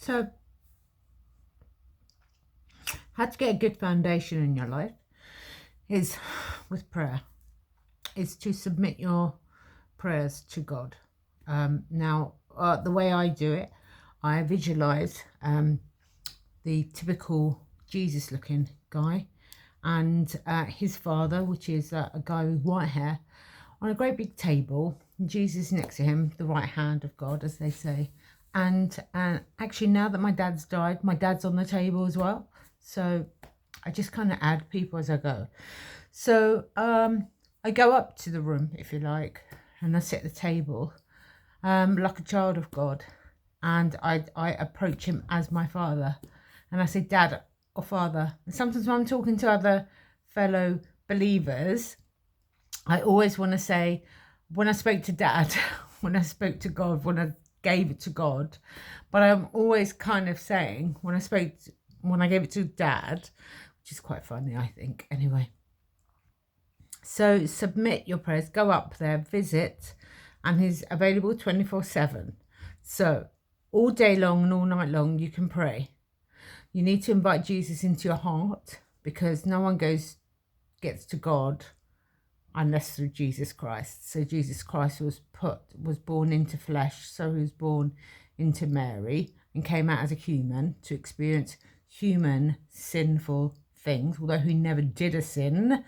So, how to get a good foundation in your life is with prayer. Is to submit your prayers to God. Now, the way I do it, I visualize the typical Jesus-looking guy and his father, which is a guy with white hair, on a great big table. Jesus next to him, the right hand of God, as they say. And actually, now that my dad's died, my dad's on the table as well. So I just kind of add people as I go. So I go up to the room, if you like, and I sit at the table like a child of God. And I approach him as my father. And I say, Dad or Father. And sometimes when I'm talking to other fellow believers, I always want to say, when I spoke to Dad, when I spoke to God, when I gave it to God, but I'm always kind of saying, when I gave it to Dad, which is quite funny, I think, anyway. So submit your prayers, go up there, visit, and he's available 24/7. So all day long and all night long, you can pray. You need to invite Jesus into your heart, because no one gets to God unless through Jesus Christ. So Jesus Christ was born into flesh, so he was born into Mary and came out as a human to experience human sinful things. Although he never did a sin,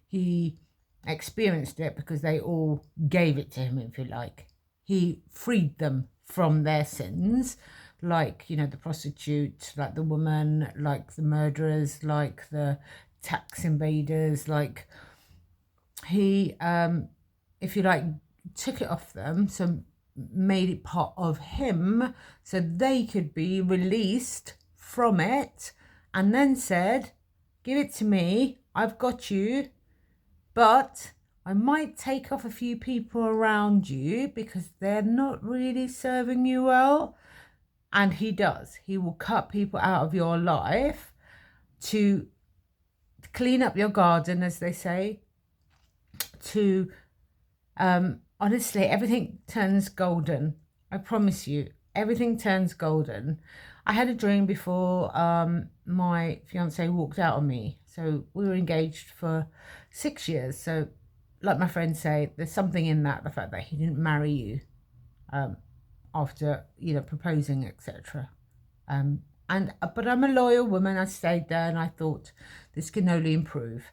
he experienced it because they all gave it to him, if you like. He freed them from their sins, like, the prostitute, like the woman, like the murderers, like the tax invaders, like he, if you like, took it off them, so made it part of him, so they could be released from it, and then said, give it to me, I've got you, but I might take off a few people around you because they're not really serving you well. And he does. He will cut people out of your life to clean up your garden, as they say, to honestly, everything turns golden. I promise you, everything turns golden. I had a dream before my fiance walked out on me. So we were engaged for 6 years. So like my friends say, there's something in that, the fact that he didn't marry you after, proposing, etc. But I'm a loyal woman. I stayed there and I thought this can only improve.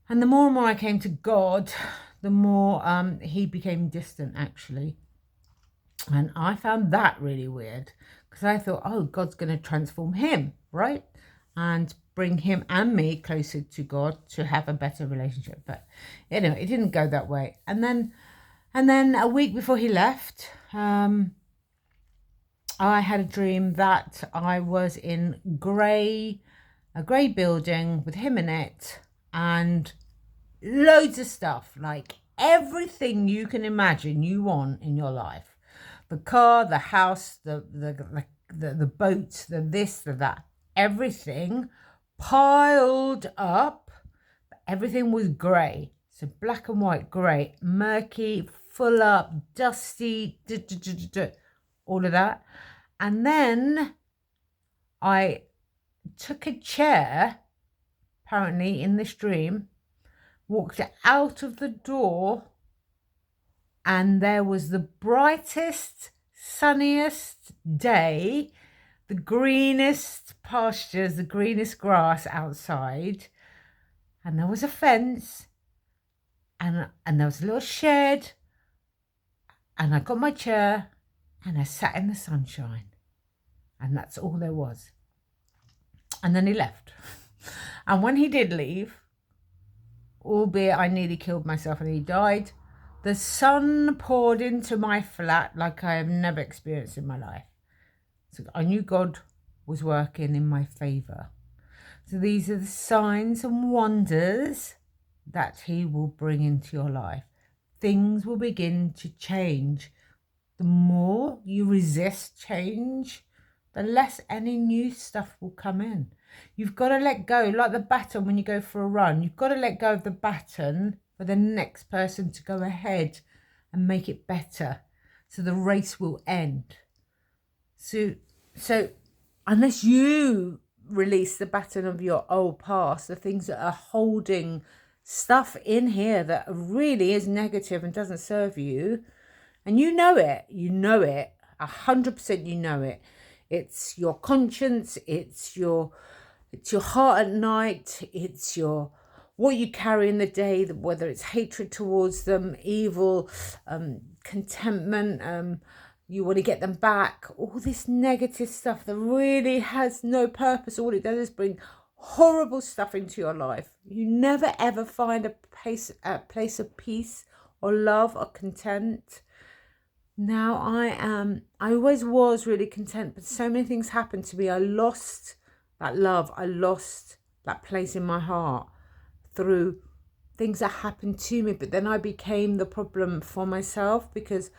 And the more and more I came to God, the more he became distant, actually. And I found that really weird, because I thought, oh, God's going to transform him, right? And bring him and me closer to God to have a better relationship. But anyway, it didn't go that way. And then a week before he left, I had a dream that I was in a grey building with him in it, and loads of stuff, like everything you can imagine you want in your life. The car, the house, the boat, the this, the that, everything piled up. Everything was grey. So black and white, grey, murky, full up, dusty, all of that. And then I took a chair, apparently in this dream, walked out of the door, and there was the brightest, sunniest day, the greenest pastures, the greenest grass outside, and there was a fence, and there was a little shed, and I got my chair and I sat in the sunshine, and that's all there was. And then he left. And when he did leave, albeit I nearly killed myself and he died, the sun poured into my flat like I have never experienced in my life. So I knew God was working in my favour. So these are the signs and wonders that he will bring into your life. Things will begin to change. The more you resist change, the less any new stuff will come in. You've got to let go, like the baton when you go for a run. You've got to let go of the baton for the next person to go ahead and make it better, so the race will end. So unless you release the baton of your old past, the things that are holding stuff in here that really is negative and doesn't serve you, and you know it, 100% you know it. It's your conscience, it's your heart at night, it's your what you carry in the day, whether it's hatred towards them, evil, contentment, you want to get them back, all this negative stuff that really has no purpose. All it does is bring horrible stuff into your life. You never ever find a place of peace or love or content. Now I always was really content, but so many things happened to me. I lost that love. I lost that place in my heart through things that happened to me. But then I became the problem for myself, because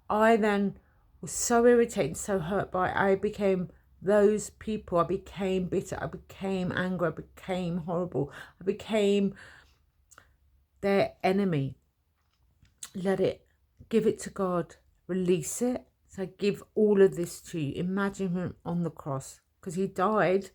I then was so irritated, so hurt by it. I became those people. I became bitter. I became angry. I became horrible. I became their enemy. Let it. Give it to God. Release it. So give all of this to you. Imagine him on the cross, because he died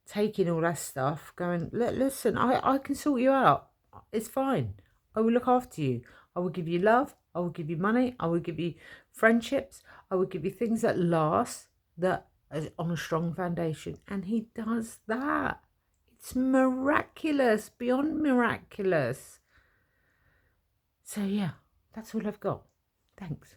taking all that stuff, going, listen, I can sort you out. It's fine. I will look after you. I will give you love. I will give you money. I will give you friendships. I will give you things that last, that is on a strong foundation. And he does that. It's miraculous, beyond miraculous. So yeah, that's all I've got. Thanks.